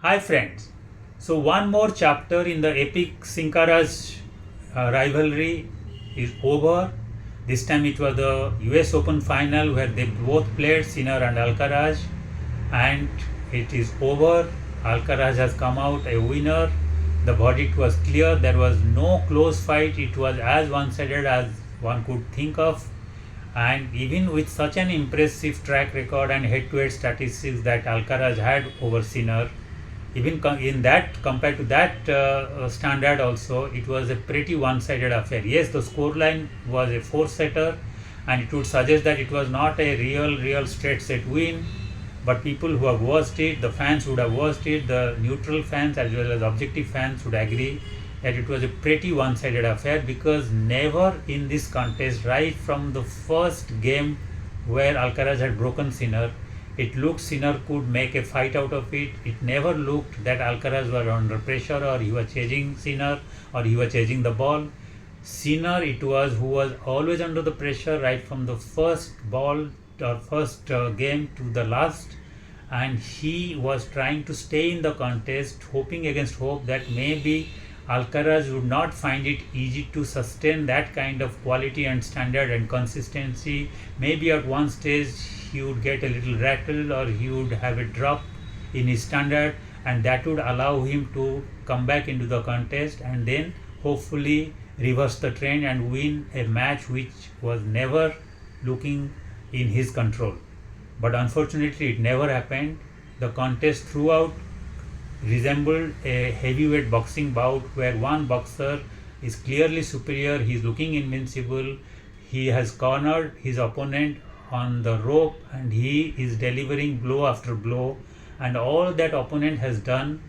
Hi friends. So one more chapter in the epic Sinkaras rivalry is over. This time it was the US Open final where they both played Sinner and Alcaraz, and it is over. Alcaraz has come out a winner. The verdict was clear. There was no close fight. It was as one-sided as one could think of, and even with such an impressive track record and head-to-head statistics that Alcaraz had over Sinner, even in that compared to that standard also, it was a pretty one-sided affair. Yes, the scoreline was a four-setter, and it would suggest that it was not a real straight set win. But people who have watched it, the fans would have watched it, the neutral fans as well as objective fans would agree that it was a pretty one-sided affair, because never in this contest, right from the first game where Alcaraz had broken Sinner, it looked Sinner could make a fight out of it. It never looked that Alcaraz was under pressure or he was chasing Sinner or he was chasing the ball. Sinner it was who was always under the pressure right from the first ball or first game to the last, and he was trying to stay in the contest, hoping against hope that maybe Alcaraz would not find it easy to sustain that kind of quality and standard and consistency. Maybe at one stage he would get a little rattled or he would have a drop in his standard, and that would allow him to come back into the contest and then hopefully reverse the trend and win a match which was never looking in his control. But unfortunately, it never happened. The contest throughout resembled a heavyweight boxing bout where one boxer is clearly superior, he is looking invincible, he has cornered his opponent on the rope and he is delivering blow after blow, and all that opponent has done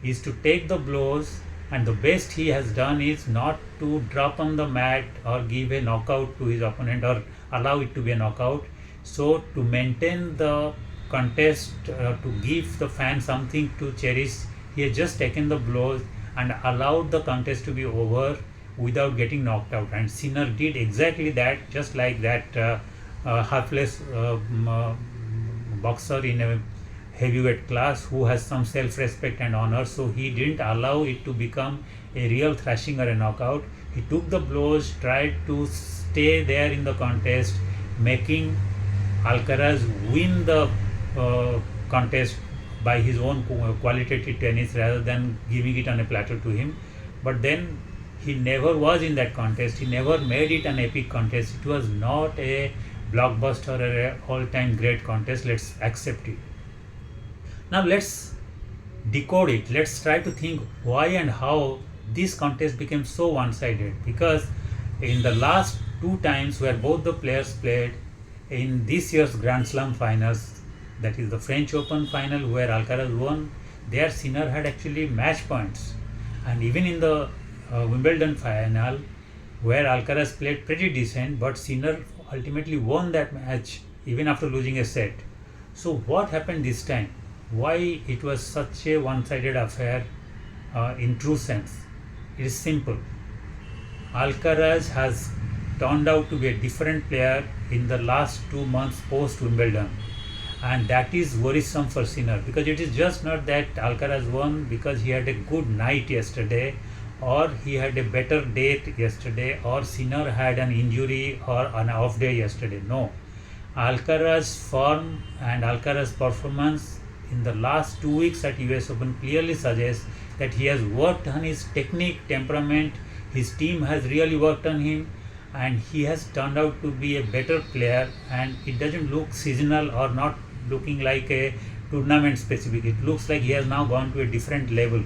is to take the blows, and the best he has done is not to drop on the mat or give a knockout to his opponent or allow it to be a knockout. So to maintain the contest, to give the fans something to cherish, he has just taken the blows and allowed the contest to be over without getting knocked out. And Sinner did exactly that, just like that halfless boxer in a heavyweight class who has some self-respect and honor. So he didn't allow it to become a real thrashing or a knockout. He took the blows, tried to stay there in the contest, making Alcaraz win the contest by his own qualitative tennis rather than giving it on a platter to him. But then he never was in that contest. He never made it an epic contest. It was not a blockbuster or a all-time great contest. Let's accept it. Now let's decode it. Let's try to think why and how this contest became so one-sided. Because in the last two times where both the players played in this year's Grand Slam finals, that is the French Open final where Alcaraz won, there Sinner had actually match points. And even in the Wimbledon final where Alcaraz played pretty decent, but Sinner ultimately won that match even after losing a set. So what happened this time? Why it was such a one-sided affair in true sense? It is simple. Alcaraz has turned out to be a different player in the last 2 months post Wimbledon, and that is worrisome for Sinner, because it is just not that Alcaraz won because he had a good night yesterday or he had a better date yesterday or Sinner had an injury or an off day yesterday. No, Alcaraz's form and Alcaraz's performance in the last 2 weeks at US Open clearly suggests that he has worked on his technique, temperament, his team has really worked on him, and he has turned out to be a better player, and it doesn't look seasonal or not looking like a tournament specific. It looks like he has now gone to a different level,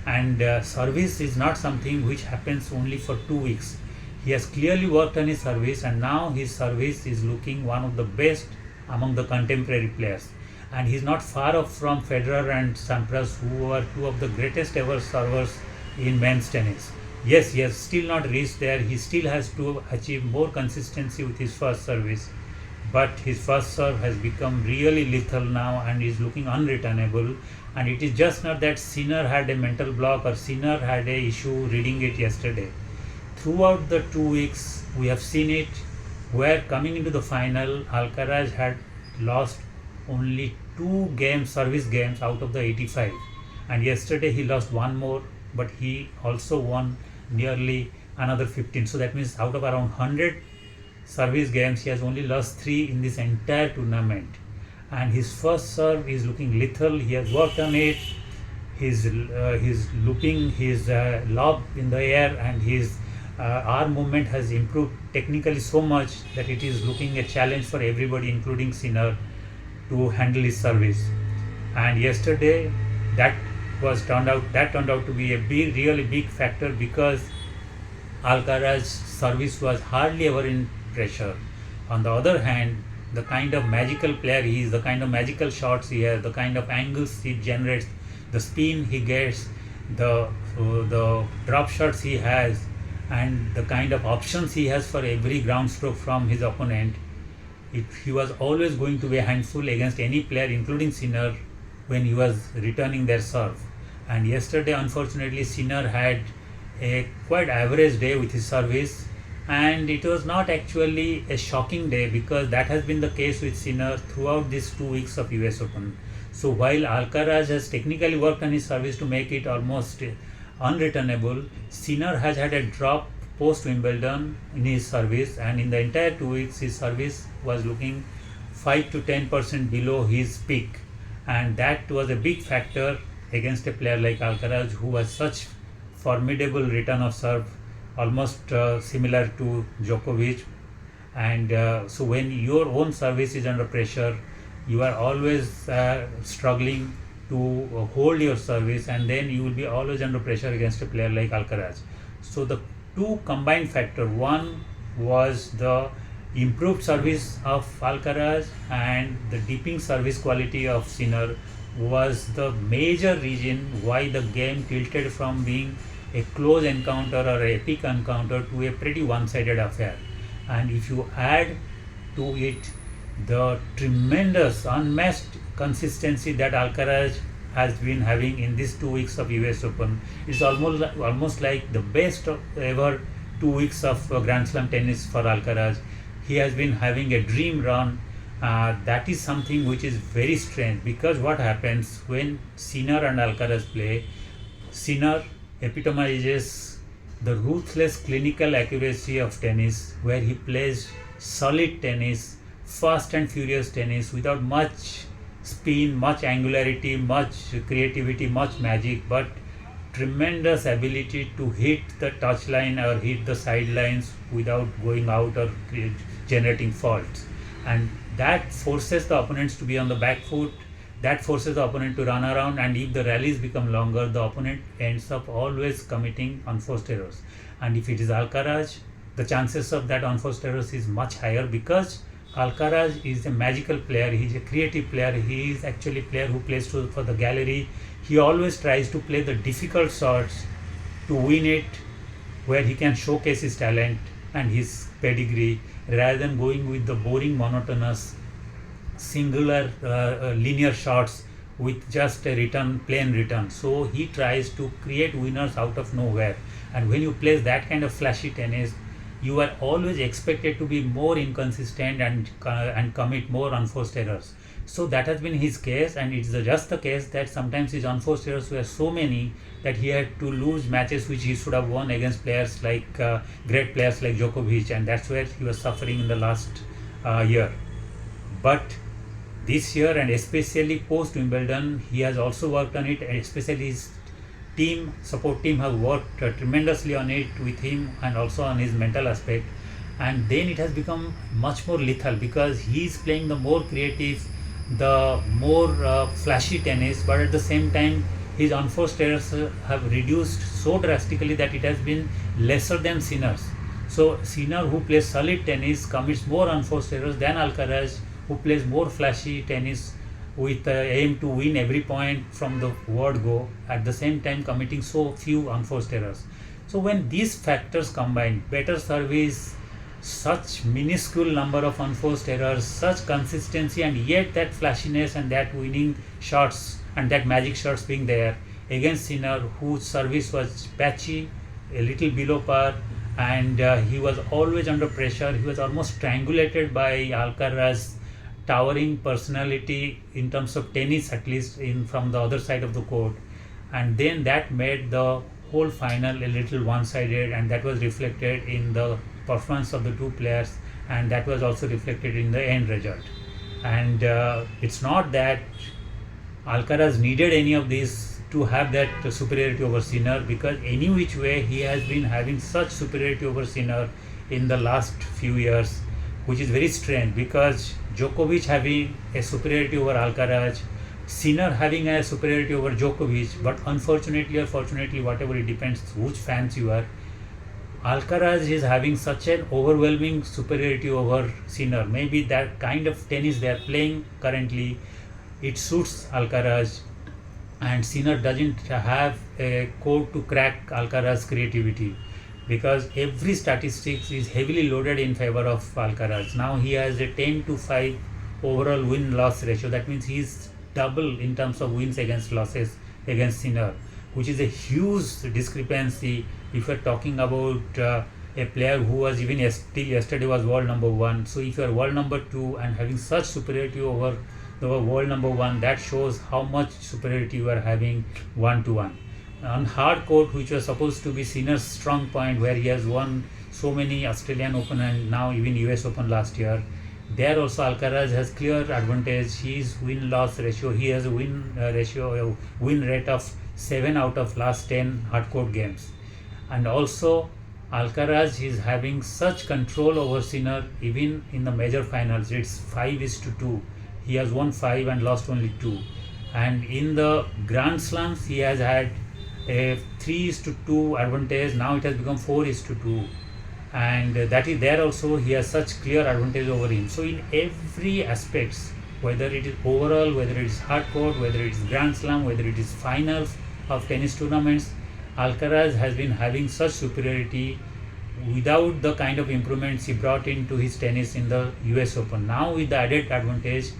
and service is not something which happens only for 2 weeks. He has clearly worked on his service, and now his service is looking one of the best among the contemporary players, and he's not far off from Federer and Sampras, who are two of the greatest ever servers in men's tennis. Yes, he has still not reached there. He still has to achieve more consistency with his first service. But his first serve has become really lethal now and is looking unreturnable. And it is just not that Sinner had a mental block or Sinner had a issue reading it yesterday. Throughout the 2 weeks, we have seen it where coming into the final, Alcaraz had lost only 2 games, service games out of the 85. and yesterday he lost one more, but he also won nearly another 15. So that means out of around 100 service games, he has only lost 3 in this entire tournament. And his first serve is looking lethal. He has worked on it. He's looping his lob in the air, and his arm movement has improved technically so much that it is looking a challenge for everybody, including Sinner, to handle his service. And yesterday, that turned out to be a really big factor, because Alcaraz's service was hardly ever in pressure. On the other hand, the kind of magical player he is, the kind of magical shots he has, the kind of angles he generates, the spin he gets, the drop shots he has, and the kind of options he has for every ground stroke from his opponent, he was always going to be a handful against any player, including Sinner, when he was returning their serve. And yesterday, unfortunately, Sinner had a quite average day with his service, and it was not actually a shocking day, because that has been the case with Sinner throughout these 2 weeks of US Open. So while Alcaraz has technically worked on his service to make it almost unreturnable, Sinner has had a drop post Wimbledon in his service, and in the entire 2 weeks his service was looking 5 to 10% below his peak, and that was a big factor against a player like Alcaraz, who was such formidable return of serve, almost similar to Djokovic. And so when your own service is under pressure, you are always struggling to hold your service, and then you will be always under pressure against a player like Alcaraz. So the two combined factor, one was the improved service of Alcaraz, and the deeping service quality of Sinner was the major reason why the game tilted from being a close encounter or an epic encounter to a pretty one-sided affair. And if you add to it the tremendous unmatched consistency that Alcaraz has been having in these 2 weeks of US Open, it's almost like the best ever 2 weeks of Grand Slam tennis for Alcaraz. He has been having a dream run. That is something which is very strange, because what happens when Sinner and Alcaraz play, Sinner epitomizes the ruthless clinical accuracy of tennis, where he plays solid tennis, fast and furious tennis without much spin, much angularity, much creativity, much magic, but tremendous ability to hit the touchline or hit the sidelines without going out or generating faults. And that forces the opponents to be on the back foot, that forces the opponent to run around, and if the rallies become longer, the opponent ends up always committing unforced errors. And if it is Alcaraz, the chances of that unforced errors is much higher, because Alcaraz is a magical player, he is a creative player, he is actually a player who plays for the gallery. He always tries to play the difficult shots to win it, where he can showcase his talent and his pedigree, rather than going with the boring, monotonous, singular linear shots with just a plain return. So he tries to create winners out of nowhere, and when you play that kind of flashy tennis, you are always expected to be more inconsistent and commit more unforced errors. So that has been his case, and it's just the case that sometimes his unforced errors were so many that he had to lose matches which he should have won against players like great players like Djokovic, and that's where he was suffering in the last year. But this year, and especially post Wimbledon, he has also worked on it, especially his support team have worked tremendously on it with him, and also on his mental aspect. And then it has become much more lethal, because he is playing the more creative, the more flashy tennis, but at the same time his unforced errors have reduced so drastically that it has been lesser than Sinner's. So Sinner, who plays solid tennis, commits more unforced errors than Alcaraz, who plays more flashy tennis with aim to win every point from the word go, at the same time committing so few unforced errors. So when these factors combine, better service, such minuscule number of unforced errors, such consistency, and yet that flashiness and that winning shots and that magic shots being there, against Sinner, whose service was patchy, a little below par, and he was always under pressure. He was almost strangulated by Alcaraz's towering personality in terms of tennis, at least from the other side of the court. and then that made the whole final a little one-sided, and that was reflected in the performance of the two players, and that was also reflected in the end result. And it's not that Alcaraz needed any of these to have that superiority over Sinner, because any which way he has been having such superiority over Sinner in the last few years, which is very strange, because Djokovic having a superiority over Alcaraz, Sinner having a superiority over Djokovic, but unfortunately or fortunately, whatever, it depends which fans you are, Alcaraz is having such an overwhelming superiority over Sinner. Maybe that kind of tennis they are playing currently, it suits Alcaraz, and Sinner doesn't have a code to crack Alcaraz's creativity, because every statistics is heavily loaded in favor of Alcaraz. Now he has a 10-5 overall win-loss ratio. That means he is double in terms of wins against losses against Sinner, which is a huge discrepancy if you're talking about a player who was even till yesterday was world number one. So if you are world number two and having such superiority over the world number one, that shows how much superiority you are having 1-1. On hard court, which was supposed to be Sinner's strong point, where he has won so many Australian Open and now even US Open last year, there also Alcaraz has clear advantage. His win-loss ratio, he has a win rate of 7 out of last 10 hard court games. And also Alcaraz is having such control over Sinner even in the major finals. It's 5-2. He has won 5 and lost only 2. And in the Grand Slams, he has had a 3-2 advantage. Now it has become 4-2. And that is there also he has such clear advantage over him. So in every aspects, whether it is overall, whether it is hard court, whether it is Grand Slam, whether it is finals of tennis tournaments, Alcaraz has been having such superiority without the kind of improvements he brought into his tennis in the US Open. Now with the added advantage,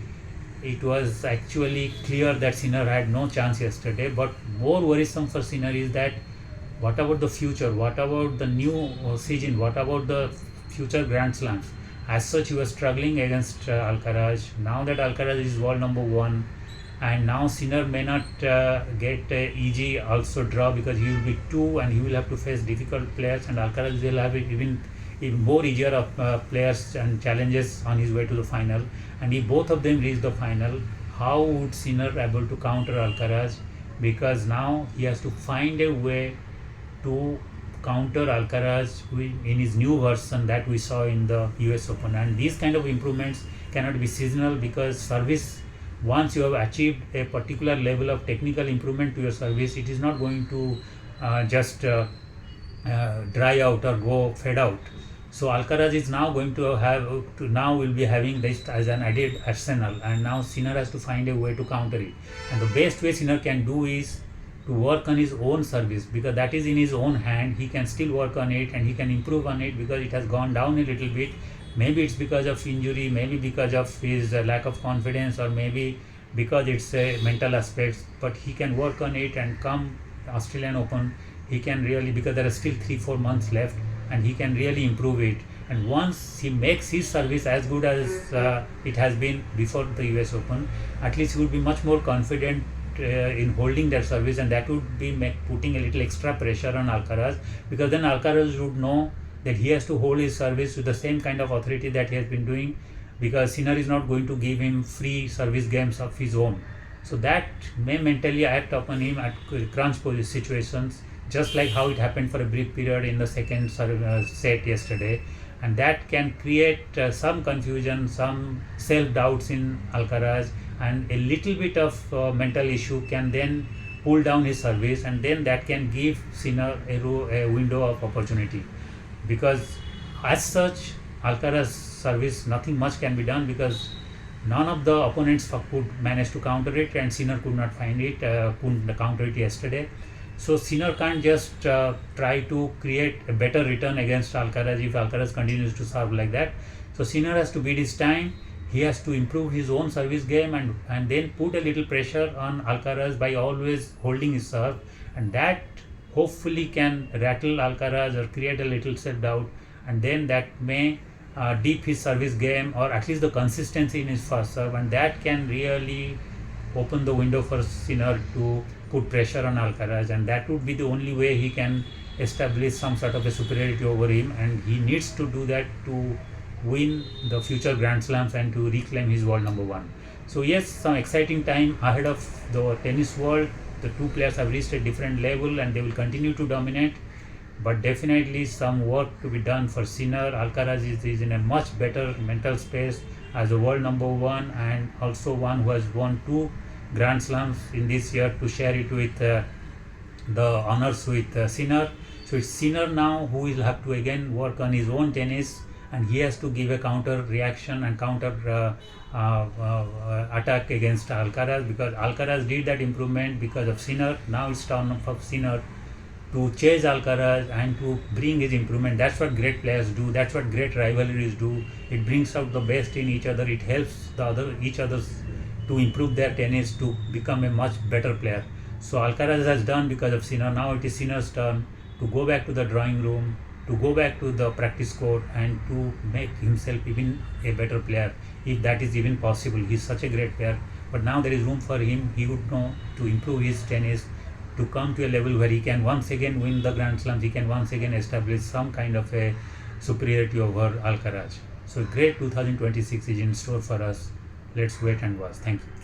it was actually clear that Sinner had no chance yesterday. But more worrisome for Sinner is that what about the future? What about the new season? What about the future Grand Slams? As such, he was struggling against Alcaraz. Now that Alcaraz is world number one, and now Sinner may not get easy also draw, because he will be 2 and he will have to face difficult players, and Alcaraz will have even more easier of players and challenges on his way to the final. And if both of them reach the final, how would Sinner able to counter Alcaraz? Because now he has to find a way to counter Alcaraz in his new version that we saw in the US Open. And these kind of improvements cannot be seasonal, because service, once you have achieved a particular level of technical improvement to your service, it is not going to just dry out or go fade out. So Alcaraz is now going to now will be having this as an added arsenal, and now Sinner has to find a way to counter it. And the best way Sinner can do is to work on his own service, because that is in his own hand. He can still work on it and he can improve on it, because it has gone down a little bit. Maybe it's because of injury, maybe because of his lack of confidence, or maybe because it's a mental aspect, but he can work on it, and come Australian Open, he can really, because there are still 3-4 months left, and he can really improve it. And once he makes his service as good as it has been before the US Open, at least he would be much more confident in holding that service, and that would be putting a little extra pressure on Alcaraz, because then Alcaraz would know that he has to hold his service with the same kind of authority that he has been doing, because Sinner is not going to give him free service games of his own. So that may mentally act upon him at crunch situations, just like how it happened for a brief period in the second set yesterday. And that can create some confusion, some self-doubts in Alcaraz, and a little bit of mental issue can then pull down his service, and then that can give Sinner a window of opportunity. Because as such, Alcaraz service, nothing much can be done, because none of the opponents could manage to counter it, and Sinner could not find it, couldn't counter it yesterday. So Sinner can't just try to create a better return against Alcaraz if Alcaraz continues to serve like that. So Sinner has to beat his time. He has to improve his own service game, and then put a little pressure on Alcaraz by always holding his serve, and that hopefully can rattle Alcaraz or create a little self-doubt, and then that may deep his service game, or at least the consistency in his first serve, and that can really open the window for Sinner to put pressure on Alcaraz, and that would be the only way he can establish some sort of a superiority over him, and he needs to do that to win the future Grand Slams and to reclaim his world number one. So yes, some exciting time ahead of the tennis world. The two players have reached a different level and they will continue to dominate, but definitely some work to be done for Sinner. Alcaraz is in a much better mental space as a world number one, and also one who has won two Grand Slams in this year, to share it with the honors with Sinner. So it's Sinner now who will have to again work on his own tennis, and he has to give a counter reaction and counter attack against Alcaraz, because Alcaraz did that improvement because of Sinner. Now it's turn of Sinner to chase Alcaraz and to bring his improvement. That's what great players do. That's what great rivalries do. It brings out the best in each other. It helps each others to improve their tennis, to become a much better player. So Alcaraz has done because of Sinner. Now it is Sinner's turn to go back to the drawing room, to go back to the practice court, and to make himself even a better player, if that is even possible. He's such a great player, but now there is room for him. He would know to improve his tennis, to come to a level where he can once again win the Grand Slams. He can once again establish some kind of a superiority over Alcaraz. So great 2026 is in store for us. Let's wait and watch. Thank you.